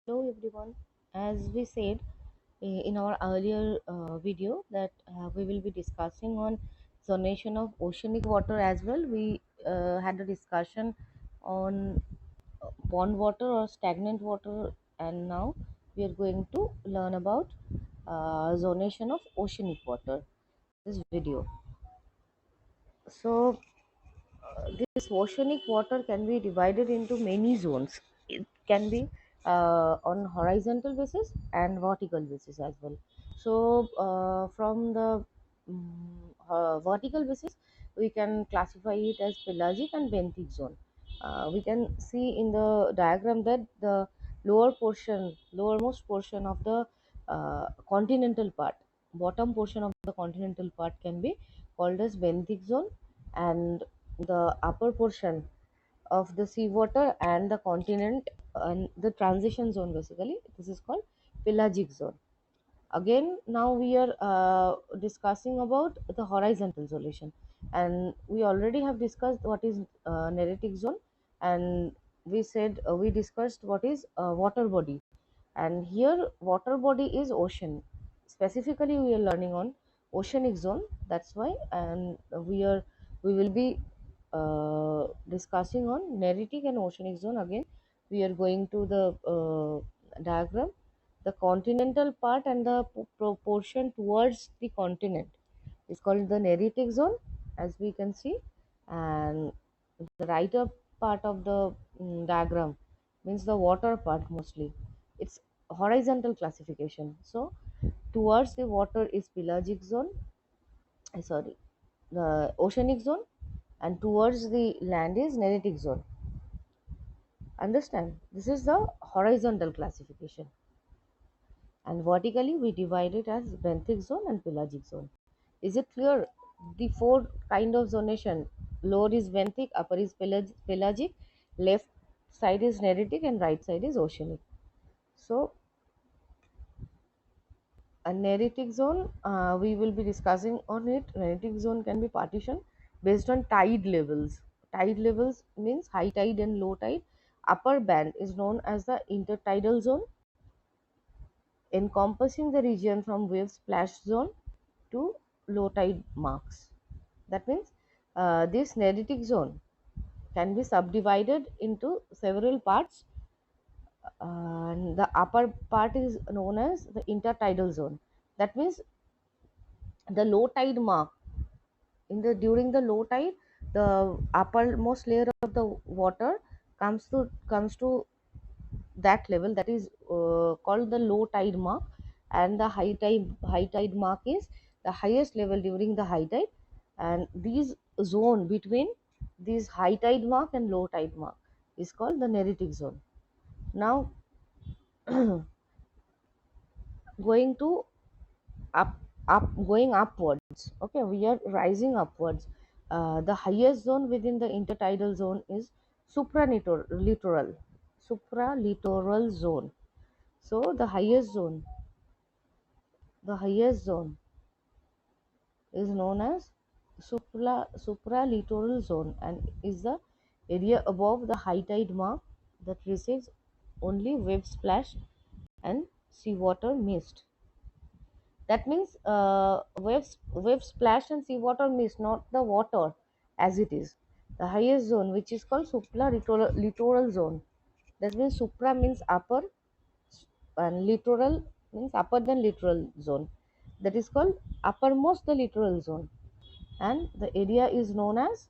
Hello everyone. As we said in our earlier video that we will be discussing on zonation of oceanic water as well. We had a discussion on pond water or stagnant water, and now we are going to learn about zonation of oceanic water. This video. So this oceanic water can be divided into many zones. It can be on horizontal basis and vertical basis as well. So from the vertical basis, we can classify it as pelagic and benthic zone. We can see in the diagram that the lowermost portion of the continental part, bottom portion of the continental part can be called as benthic zone, and the upper portion of the seawater and the continent and the transition zone, basically this is called pelagic zone. Again, now we are discussing about the horizontal solution, and we already have discussed what is neritic zone, and we discussed what is water body, and here water body is ocean. Specifically we are learning on oceanic zone, that's why. And we will be discussing on neritic and oceanic zone. Again, we are going to the diagram. The continental part and the proportion towards the continent is called the neritic zone, as we can see. And the right up part of the diagram means the water part mostly. It's horizontal classification. So towards the water is pelagic zone, sorry, the oceanic zone, and towards the land is neritic zone. Understand? This is the horizontal classification. And vertically we divide it as benthic zone and pelagic zone. Is it clear? The four kind of zonation: lower is benthic, upper is pelagic, left side is neritic, and right side is oceanic. So a neritic zone, we will be discussing on it. Neritic zone can be partitioned based on tide levels. Tide levels means high tide and low tide. Upper band is known as the intertidal zone, encompassing the region from wave splash zone to low tide marks. That means this neritic zone can be subdivided into several parts, and the upper part is known as the intertidal zone. That means the low tide mark, during the low tide, the uppermost layer of the water comes to that level, that is called the low tide mark, and the high tide mark is the highest level during the high tide, and these zone between this high tide mark and low tide mark is called the neritic zone. Now going to going upwards. Okay, we are rising upwards. The highest zone within the intertidal zone is supralittoral zone. So the highest zone is known as supralittoral zone, and is the area above the high tide mark that receives only wave splash and seawater mist. That means wave splash and seawater mist, not the water as it is. The highest zone, which is called littoral zone. That means supra means upper, and littoral means upper than littoral zone. That is called uppermost the littoral zone, and the area is known as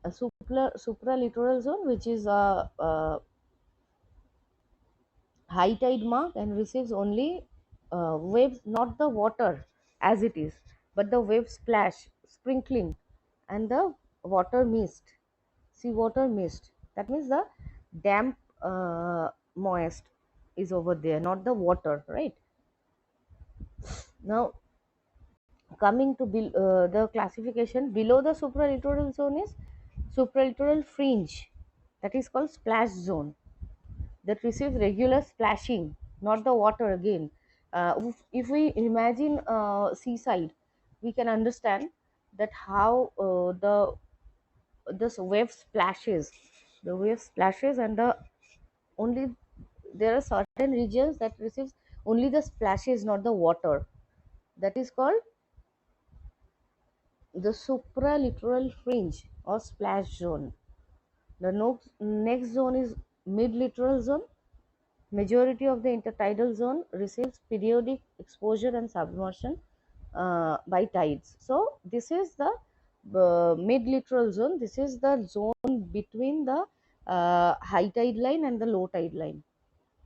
a supra littoral zone, which is a high tide mark and receives only waves, not the water as it is, but the wave splash, sprinkling, and the water mist, seawater mist. That means the damp, moist is over there, not the water, right? Now, coming to the classification below the supralittoral zone is supralittoral fringe, that is called splash zone, that receives regular splashing, not the water again. If we imagine seaside, we can understand that how the wave splashes, and the only there are certain regions that receives only the splashes, not the water. That is called the supralittoral fringe or splash zone. The next zone is mid-littoral zone. Majority of the intertidal zone receives periodic exposure and submersion by tides. So this is the mid-littoral zone. This is the zone between the high tide line and the low tide line.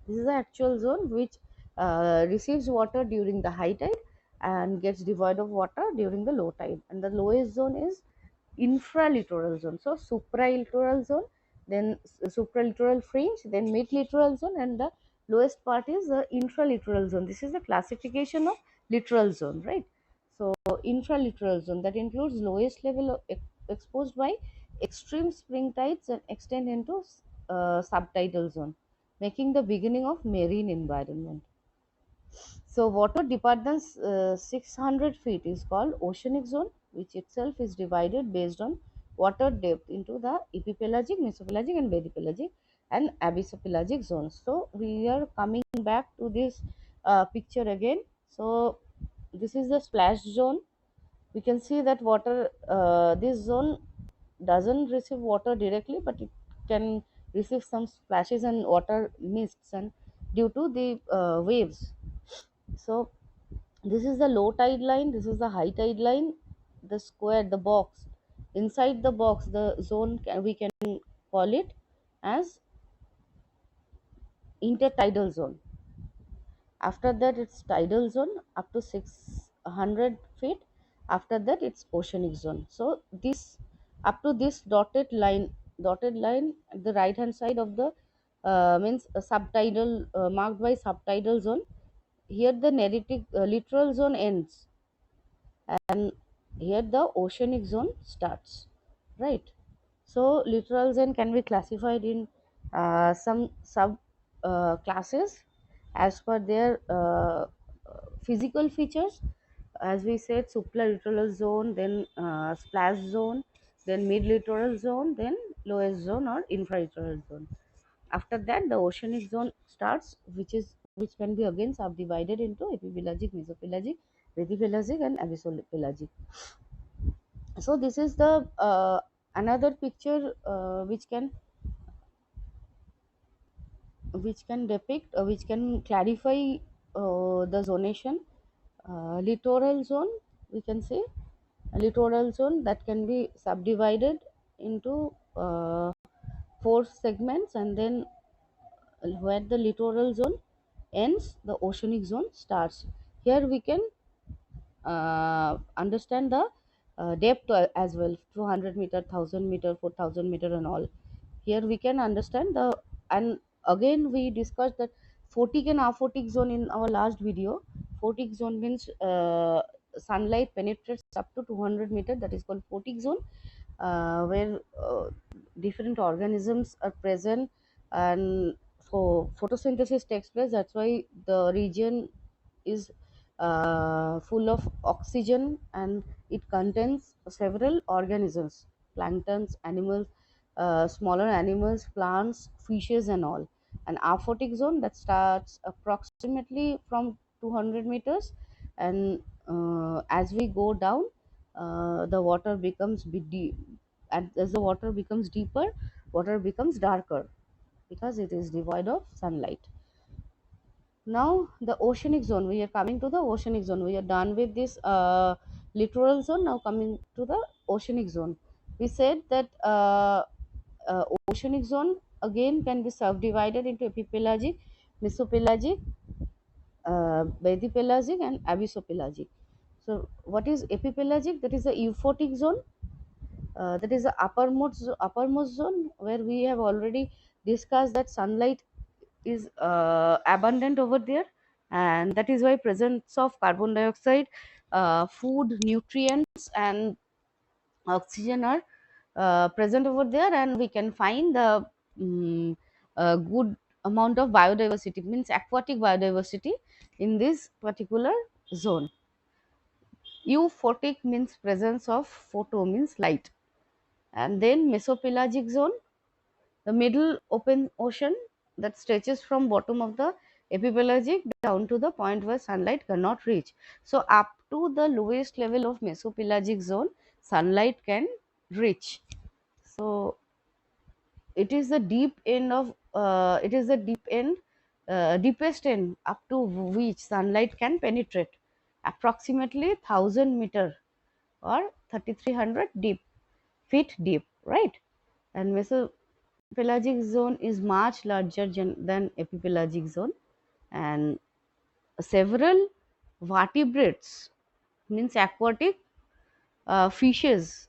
This is the actual zone which receives water during the high tide and gets devoid of water during the low tide. And the lowest zone is infralittoral zone. So supralittoral zone, then supralittoral fringe, then mid-littoral zone, and the lowest part is the infralittoral zone. This is the classification of littoral zone, right? So infralittoral zone that includes lowest level of exposed by extreme spring tides and extend into subtidal zone, making the beginning of marine environment. So water departments 600 feet is called oceanic zone, which itself is divided based on water depth into the epipelagic, mesopelagic, and bedipelagic and abyssopelagic zones. So we are coming back to this picture again. So this is the splash zone. We can see that water, this zone doesn't receive water directly, but it can receive some splashes and water mists and due to the waves. So this is the low tide line, this is the high tide line, the square, the box. Inside the box, the zone we can call it as intertidal zone. After that, it's tidal zone up to 600 feet. After that, it's oceanic zone. So this up to this dotted line at the right hand side of the means a subtidal marked by subtidal zone. Here the narrative littoral zone ends, and here the oceanic zone starts, right? So littoral zone can be classified in some sub classes as per their physical features. As we said, supralittoral zone, then splash zone, then mid littoral zone, then lowest zone or infralittoral zone. After that, the oceanic zone starts, which can be again subdivided into epipelagic, mesopelagic, pedipelagic, and abyssopelagic. So this is the another picture which can depict, which can clarify the zonation. Littoral zone, we can say a littoral zone that can be subdivided into four segments, and then where the littoral zone ends, the oceanic zone starts. Here we can understand the depth as well, 200-meter, 1000-meter, 4000-meter, and all. Here we can understand the, and again we discussed that photic and aphotic zone in our last video. Photic zone means sunlight penetrates up to 200 meter, that is called photic zone, where different organisms are present and for photosynthesis takes place. That's why the region is full of oxygen, and it contains several organisms, planktons, animals, smaller animals, plants, fishes, and all. An aphotic zone that starts approximately from 200 meters, and as we go down, the water becomes bit deep, and as the water becomes deeper, water becomes darker because it is devoid of sunlight. Now the oceanic zone, we are coming to the oceanic zone. We are done with this littoral zone. Now coming to the oceanic zone, we said that oceanic zone again can be subdivided into epipelagic, mesopelagic, bedipelagic, and abyssopelagic. So what is epipelagic? That is the euphotic zone. That is the uppermost zone, where we have already discussed that sunlight is abundant over there, and that is why presence of carbon dioxide, food, nutrients, and oxygen are present over there, and we can find the good amount of biodiversity, means aquatic biodiversity, in this particular zone. Euphotic means presence of, photo means light. And then mesopelagic zone, the middle open ocean, that stretches from bottom of the epipelagic down to the point where sunlight cannot reach. So up to the lowest level of mesopelagic zone, sunlight can reach. So it is the deep end of it is the deep end deepest end up to which sunlight can penetrate, approximately 1,000 meter or 3,300 deep feet deep, right? And mesopelagic zone is much larger than epipelagic zone, and several vertebrates, means aquatic fishes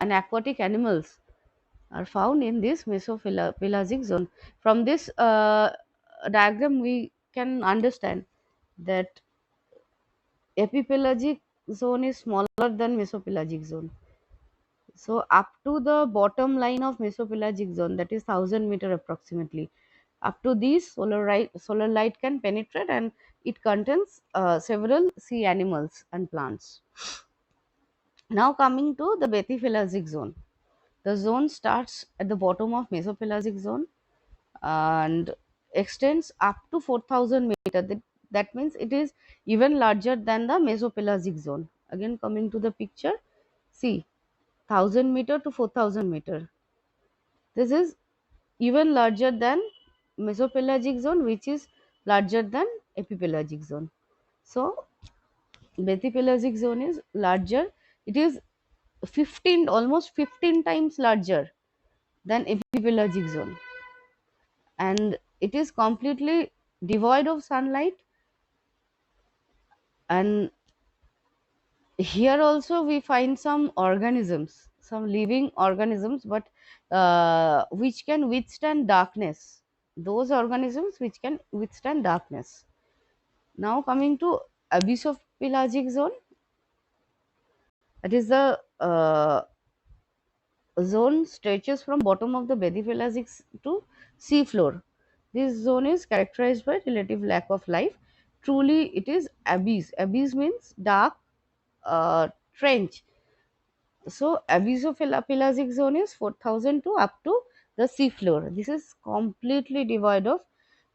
and aquatic animals, are found in this mesopelagic zone. From this diagram, we can understand that epipelagic zone is smaller than mesopelagic zone. So up to the bottom line of mesopelagic zone, that is 1,000 meter approximately, up to this solar light can penetrate, and it contains several sea animals and plants. Now coming to the bathypelagic zone. The zone starts at the bottom of mesopelagic zone and extends up to 4,000 meter. That means it is even larger than the mesopelagic zone. Again coming to the picture, see, 1,000 meter to 4,000 meter. This is even larger than mesopelagic zone, which is larger than epipelagic zone. So bathypelagic zone is larger. It is 15, almost 15 times larger than epipelagic zone, and it is completely devoid of sunlight. And here also we find some organisms, some living organisms, but which can withstand darkness, those organisms which can withstand darkness. Now coming to abyssopelagic zone, that is the zone stretches from bottom of the bathypelagic to sea floor. This zone is characterized by relative lack of life. Truly, it is abyss. Abyss means dark trench. So, abyssopelagic zone is 4,000 to up to the sea floor. This is completely devoid of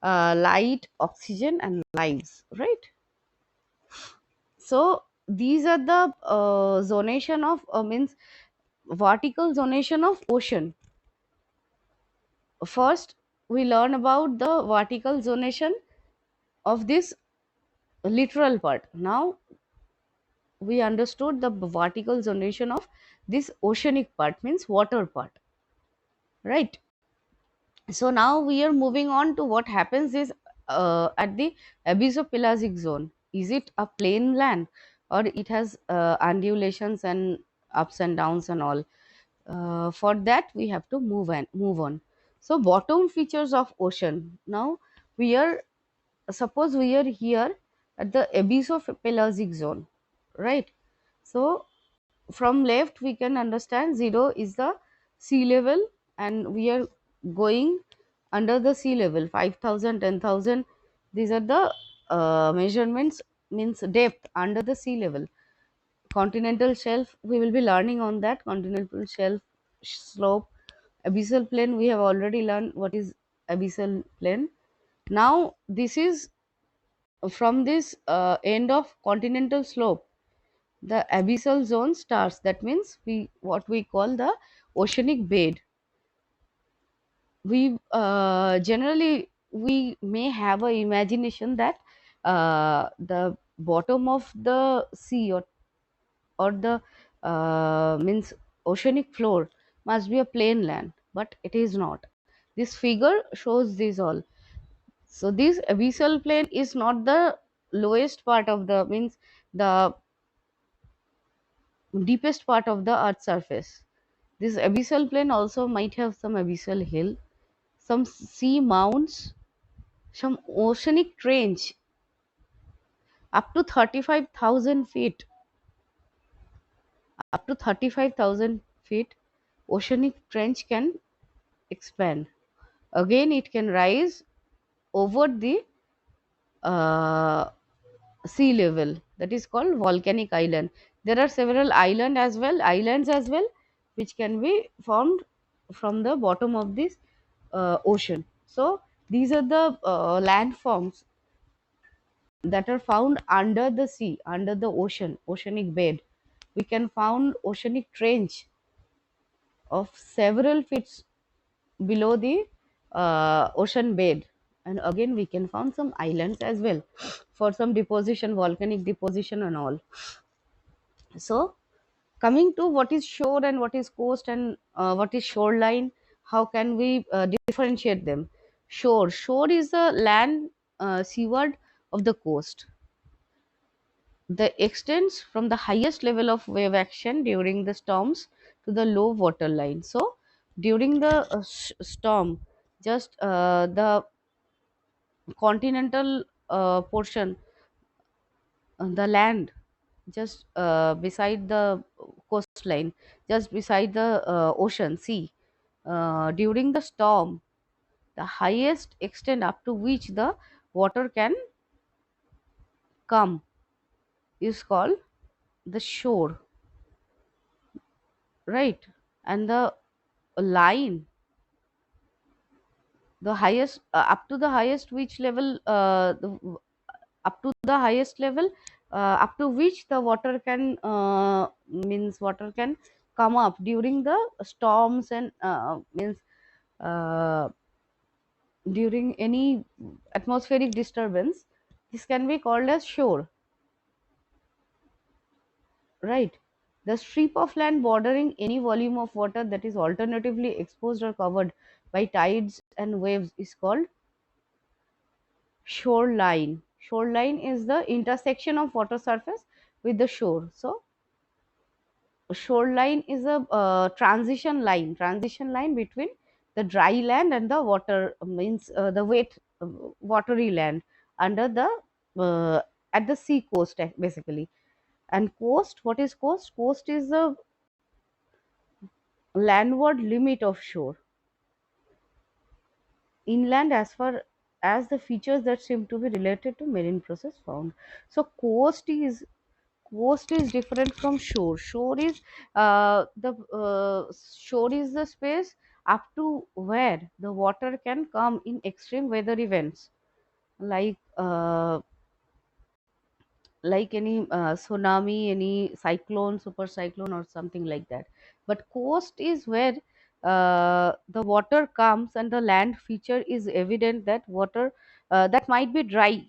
light, oxygen, and lives. Right. So, these are the zonation of means vertical zonation of ocean. First, we learn about the vertical zonation of this literal part. Now, we understood the vertical zonation of this oceanic part, means water part, right? So now we are moving on to what happens is at the abyssopelagic zone. Is it a plain land, or it has undulations and ups and downs and all? For that we have to move on. So bottom features of ocean. Now we are, suppose we are here at the abyssopelagic zone, right? So from left we can understand 0 is the sea level, and we are going under the sea level 5,000, 10,000. These are the measurements, means depth under the sea level. Continental shelf, we will be learning on that. Continental shelf, slope, abyssal plain, we have already learned what is abyssal plain. Now this is from this end of continental slope, the abyssal zone starts. That means we, what we call the oceanic bed. We generally, we may have a imagination that the bottom of the sea, or the means oceanic floor must be a plain land, but it is not. This figure shows this all. So this abyssal plain is not the lowest part of the, means the deepest part of the earth's surface. This abyssal plain also might have some abyssal hill, some sea mounds, some oceanic trench up to 35,000 feet. Up to 35,000 feet, oceanic trench can expand. Again, it can rise over the uh, sea level. That is called volcanic island. There are several islands as well, which can be formed from the bottom of this ocean. So these are the landforms that are found under the sea, under the ocean, oceanic bed. We can found oceanic trench of several feet below the ocean bed, and again we can found some islands as well for some deposition, volcanic deposition and all. So coming to what is shore and what is coast and what is shoreline, how can we differentiate them? Shore is the land seaward of the coast. The extends from the highest level of wave action during the storms to the low water line. So during the storm, just the continental portion, the land just beside the coastline, just beside the ocean sea, during the storm, the highest extent up to which the water can come is called the shore, right? And the line, the highest up to the highest which level, up to the highest level up to which the water can means water can come up during the storms and means uh, during any atmospheric disturbance, this can be called as shore, right? The strip of land bordering any volume of water that is alternatively exposed or covered by tides and waves is called shoreline. Shoreline is the intersection of water surface with the shore. So shoreline is a transition line between the dry land and the water, means the wet watery land under the uh, at the sea coast, basically. And coast, what is coast? Coast is the landward limit of shore, inland as far as the features that seem to be related to marine process found. So coast is different from shore. The shore is the space up to where the water can come in extreme weather events, like any tsunami, any cyclone, super cyclone, or something like that. But coast is where the water comes and the land feature is evident, that water that might be dry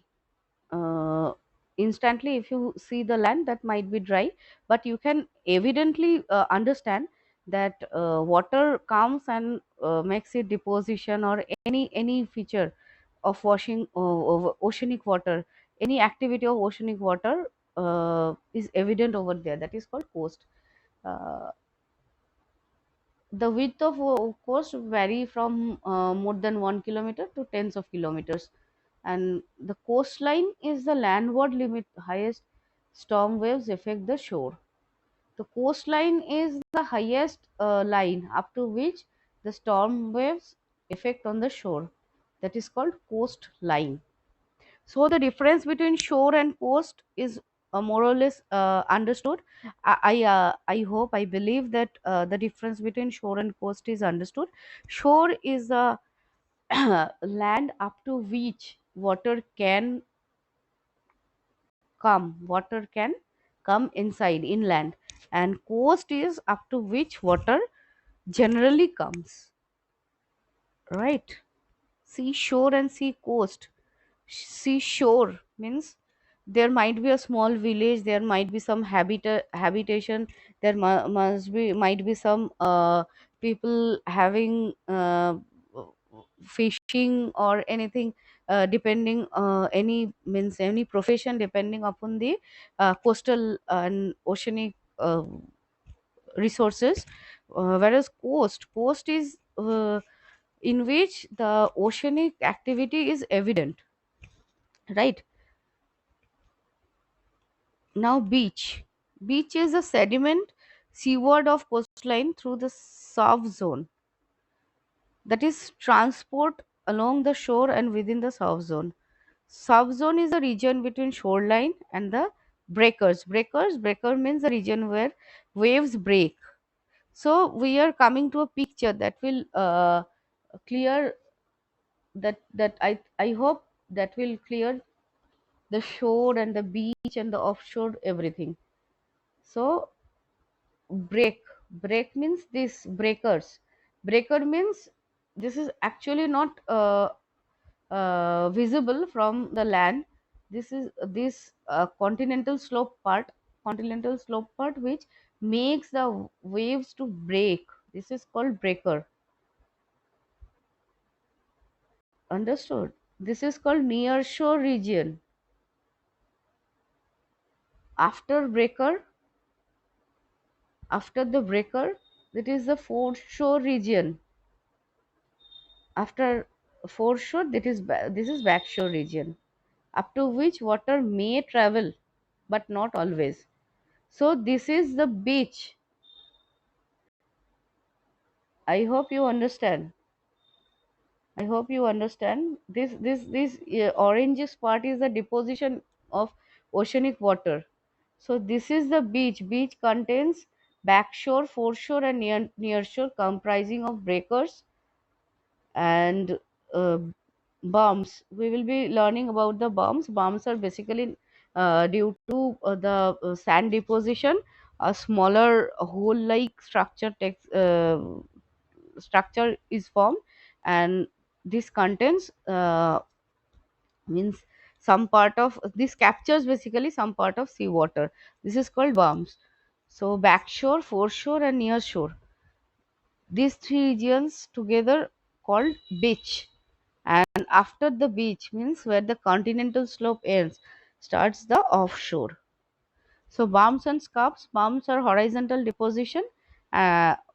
uh, instantly. If you see the land, that might be dry, but you can evidently understand that water comes and makes it deposition, or any feature of washing of oceanic water, any activity of oceanic water is evident over there, that is called coast. uh, the width of coast vary from more than 1 kilometer to tens of kilometers, and the coastline is the landward limit. Highest storm waves affect the shore. The coastline is the highest line up to which the storm waves affect on the shore. That is called coastline. So the difference between shore and coast is more or less understood. I hope, I believe that the difference between shore and coast is understood. Shore is a land up to which water can come inside inland, and coast is up to which water generally comes, right? Sea shore and sea coast. Seashore means there might be a small village, there might be some habitation, there must be might be some people having fishing or anything, depending any means any profession depending upon the coastal and oceanic resources. Whereas coast is in which the oceanic activity is evident, right? Now, beach is a sediment seaward of coastline through the surf zone, that is transport along the shore and within the surf zone. Surf zone is a region between shoreline and the breaker means the region where waves break. So we are coming to a picture that will clear I hope that will clear the shore and the beach and the offshore everything. So break means this breakers. Breaker means this is actually not visible from the land. This is this continental slope part which makes the waves to break. This is called breaker. Understood? This is called near shore region. After breaker, after the breaker, that is the foreshore region. After foreshore, this is backshore region, up to which water may travel, but not always. So this is the beach. I hope you understand. I hope you understand. This oranges part is the deposition of oceanic water. So this is the beach. Beach contains backshore, foreshore, and nearshore, comprising of breakers and uh, bombs. We will be learning about the bombs. Bombs are basically due to the sand deposition. A smaller hole-like structure is formed, and this contains means some part of this captures basically some part of seawater. This is called bombs. So backshore, foreshore, and nearshore, these three regions together called beach. And after the beach means where the continental slope ends, starts the offshore. So bumps and scarps. Bumps are horizontal deposition,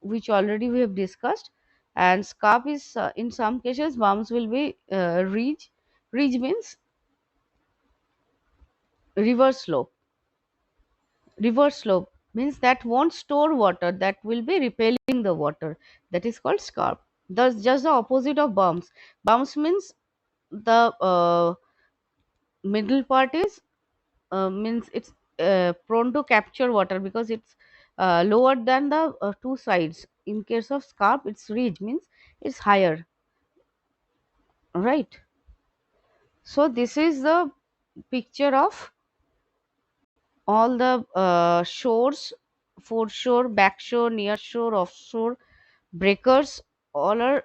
which already we have discussed, and scarp is in some cases bumps will be ridge. Ridge means reverse slope. Reverse slope means that won't store water, that will be repelling the water. That is called scarp. That's just the opposite of bumps. Bumps means the middle part is means it's prone to capture water because it's lower than the two sides. In case of scarp, its ridge means it's higher, right? So this is the picture of all the shores, foreshore, backshore, nearshore, offshore, breakers, all are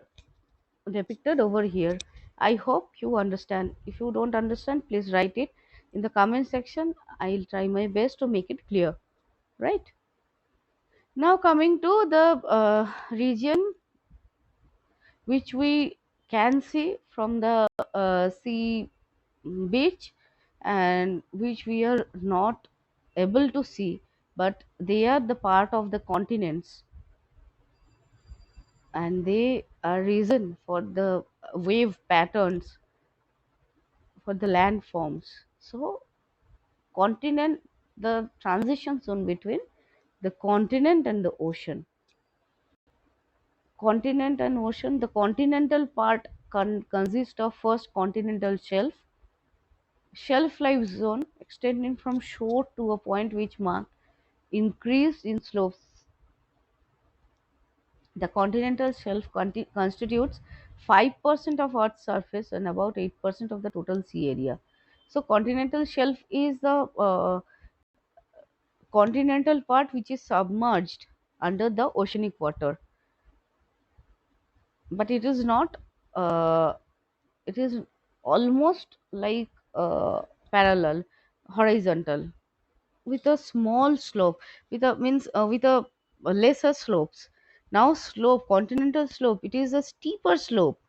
depicted over here. I hope you understand. If you don't understand, please write it in the comment section. I'll try my best to make it clear, right? Now coming to the region which we can see from the sea beach, and which we are not able to see, but they are the part of the continents, and they are reason for the wave patterns, for the landforms. So continent, the transition zone between the continent and the ocean. Continent and ocean. The continental part consists of first continental shelf life zone extending from shore to a point which mark increase in slopes. The continental shelf constitutes 5% of Earth's surface and about 8% of the total sea area. So continental shelf is the continental part which is submerged under the oceanic water, but it is not uh, it is almost like parallel, horizontal, with a small slope, with a means with a lesser slopes. Now slope, continental slope, it is a steeper slope.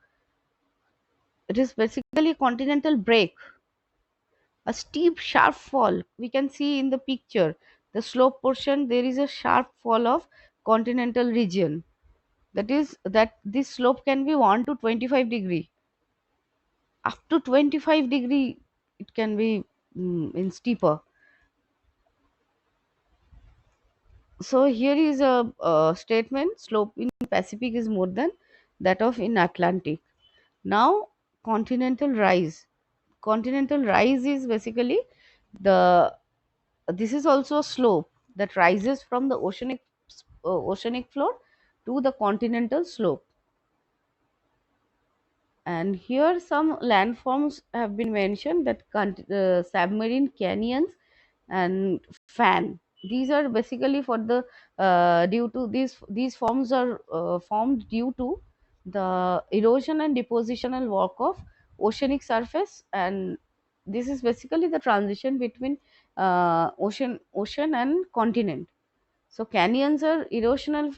It is basically continental break, a steep sharp fall. We can see in the picture the slope portion, there is a sharp fall of continental region. That is that this slope can be 1 to 25-degree, up to 25-degree it can be in steeper. So here is a statement: slope in Pacific is more than that of in Atlantic. Now continental rise. Continental rise is basically the this is also a slope that rises from the oceanic floor to the continental slope. And here some landforms have been mentioned, that submarine canyons and fan. These are basically for the due to these forms are formed due to the erosion and depositional work of oceanic surface, and this is basically the transition between ocean and continent. So canyons are erosional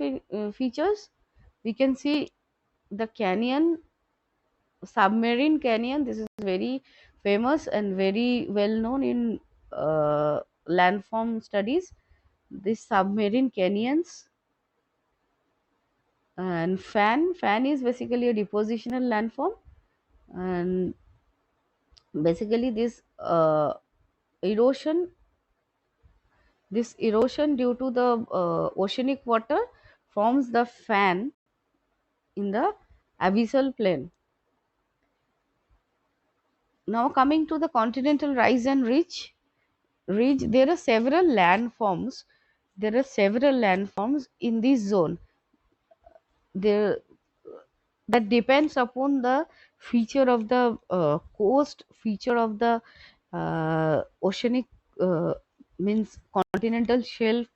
features. We can see the canyon, submarine canyon. This is very famous and very well known in landform studies. These submarine canyons. And fan is basically a depositional landform, and basically erosion this erosion due to the oceanic water forms the fan in the abyssal plain. Now coming to the continental rise and ridge, there are several landforms. There are several landforms in this zone. There that depends upon the feature of the coast, feature of the oceanic, uh, means continental shelf,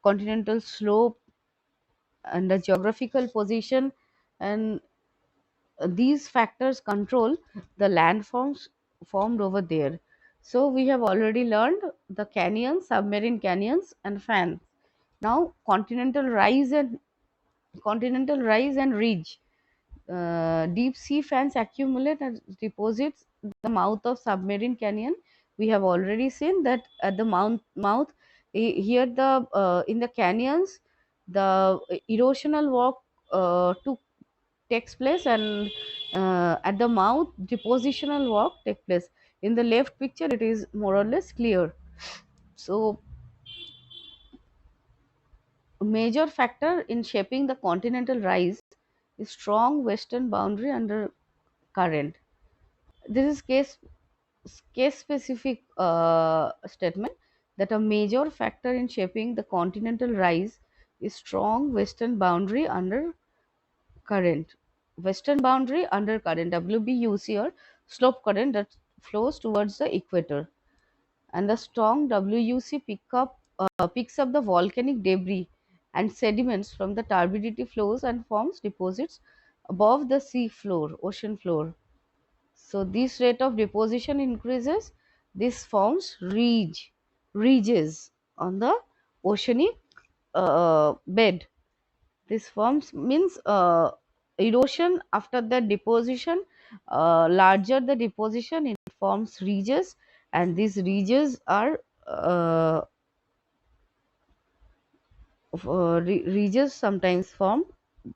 continental slope, and the geographical position, and these factors control the landforms formed over there. So we have already learned the canyons, submarine canyons, and fans. Now continental rise and ridge. Deep sea fans accumulate and deposits the mouth of submarine canyon. We have already seen that at the mouth here the in the canyons the erosional work took takes place, and at the mouth depositional work takes place. In the left picture it is more or less clear. So a major factor in shaping the continental rise is strong western boundary under current. This is case specific statement, that a major factor in shaping the continental rise is strong western boundary under current. Western boundary under current, WBUC, or slope current that flows towards the equator, and the strong WUC picks up the volcanic debris and sediments from the turbidity flows and forms deposits above the sea floor, ocean floor. So this rate of deposition increases. This forms ridges on the oceanic bed. This forms means erosion after the deposition. Larger the deposition, it forms ridges, and these ridges are ridges sometimes form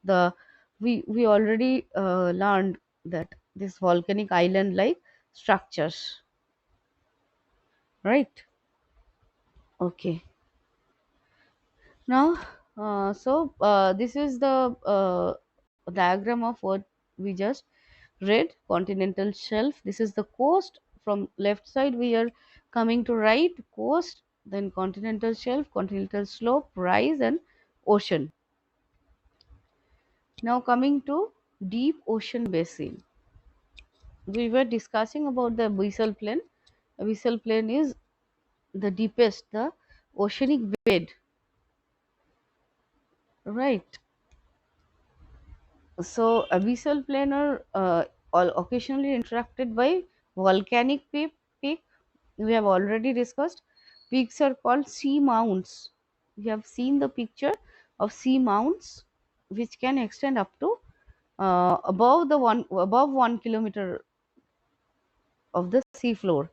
the we already learned that this volcanic island like structures, right? Okay. Now this is the diagram of what we just read. Continental shelf, this is the coast. From left side we are coming to right, coast, then continental shelf, continental slope, rise, and ocean. Now coming to deep ocean basin, we were discussing about the abyssal plain. Abyssal plain is the deepest, the oceanic bed, right? So abyssal plain are all occasionally interacted by volcanic peak. We have already discussed. Peaks are called sea mounts. We have seen the picture of sea mounts, which can extend up to above 1 kilometer of the sea floor.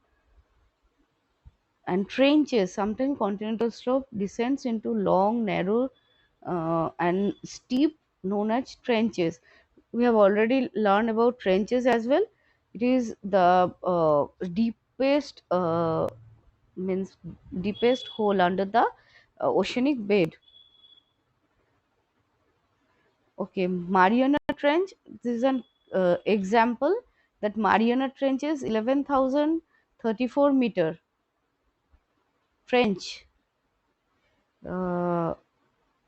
And trenches, sometimes continental slope descends into long, narrow, and steep, known as trenches. We have already learned about trenches as well. It is the deepest means deepest hole under the oceanic bed. Okay, Mariana Trench. This is an example that Mariana Trench is 11,034 meter trench. Uh,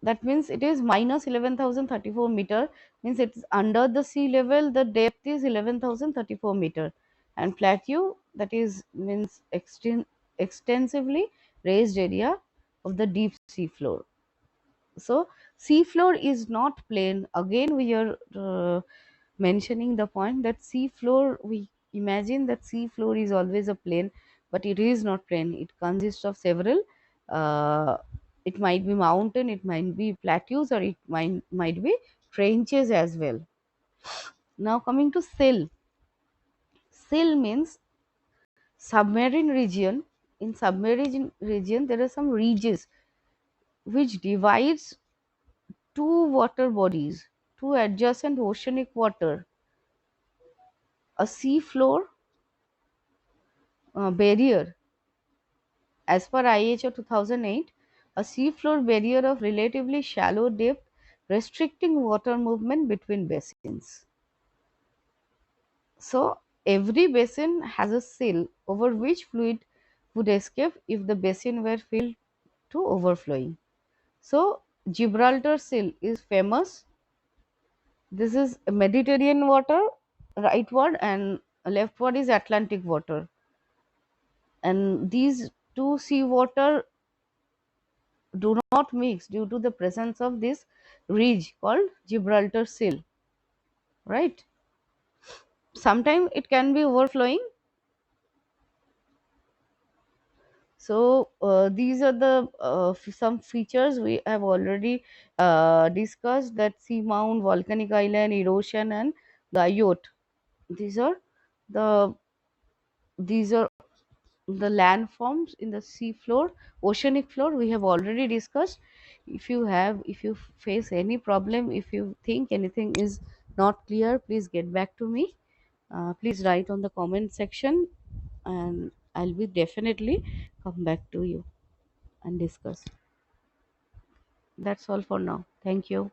that means it is minus 11,034 meter, means it's under the sea level, the depth is 11,034 meter. And plateau, that is means extensively raised area of the deep sea floor. So sea floor is not plain. Again we are mentioning the point that sea floor, we imagine that sea floor is always a plane, but it is not plane. It consists of several, uh, it might be mountain, it might be plateaus, or it might be trenches as well. Now coming to sill. Sill means submarine region. In submarine region there are some ridges which divides two water bodies, two adjacent oceanic water, a sea floor barrier. As per IHO 2008, a seafloor barrier of relatively shallow depth restricting water movement between basins. So, every basin has a sill over which fluid would escape if the basin were filled to overflowing. So, Gibraltar Sill is famous. This is Mediterranean water, rightward, and leftward is Atlantic water. And these two sea water do not mix due to the presence of this ridge called Gibraltar Sill, right? Sometimes it can be overflowing. So these are the some features we have already discussed, that seamount, volcanic island, erosion, and guyot. These are the these are the landforms in the sea floor, oceanic floor, we have already discussed. If you face any problem, if you think anything is not clear, please get back to me. Please write on the comment section, and I'll be definitely come back to you and discuss. That's all for now. Thank you.